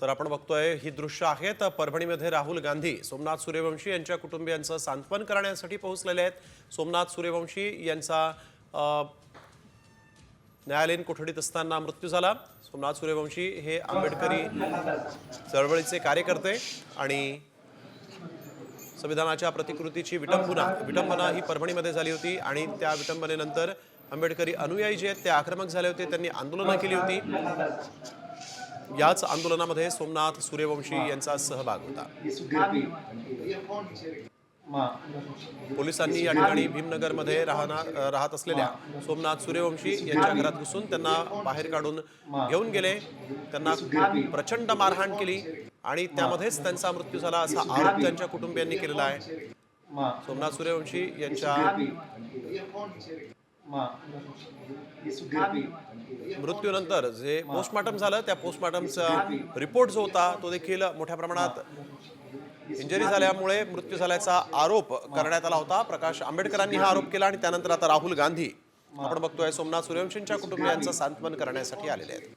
तर आपण बघतोय ही दृश्य आहेत परभणीमध्ये राहुल गांधी सोमनाथ सूर्यवंशी यांच्या कुटुंबियांचं सांत्वन करण्यासाठी पोहोचलेले आहेत। सोमनाथ सूर्यवंशी यांचा न्यायालयीन कोठडीत असताना मृत्यू झाला। सोमनाथ सूर्यवंशी हे आंबेडकरी चळवळीचे कार्यकर्ते आणि संविधानाच्या प्रतिकृतीची विटंबना ही परभणीमध्ये झाली होती आणि त्या विटंबनेनंतर आंबेडकरी अनुयायी जे आहेत ते आक्रमक झाले होते, त्यांनी आंदोलन केली होती। याच आंदोलनामध्ये सोमनाथ सूर्यवंशी यांचा सहभाग होता। पोलिसांनी या ठिकाणी भीमनगरमध्ये राहत असलेल्या सोमनाथ सूर्यवंशी यांच्या घरात घुसून त्यांना बाहेर काढून घेऊन गेले, त्यांना प्रचंड मारहाण केली आणि त्यामध्येच त्यांचा मृत्यू झाला असा आरोप त्यांच्या कुटुंबियांनी केलेला आहे। सोमनाथ सूर्यवंशी यांच्या मृत्यूनंतर जे पोस्टमॉर्टम झालं त्या पोस्टमॉर्टमचा रिपोर्ट जो होता तो देखील मोठ्या प्रमाणात इंजरी झाल्यामुळे मृत्यू झाल्याचा आरोप करण्यात आला होता। प्रकाश आंबेडकरांनी हा आरोप केला आणि त्यानंतर आता राहुल गांधी आपण बघतोय सोमनाथ सूर्यवंशींच्या कुटुंबियांचं सांत्वन करण्यासाठी आलेले आहेत।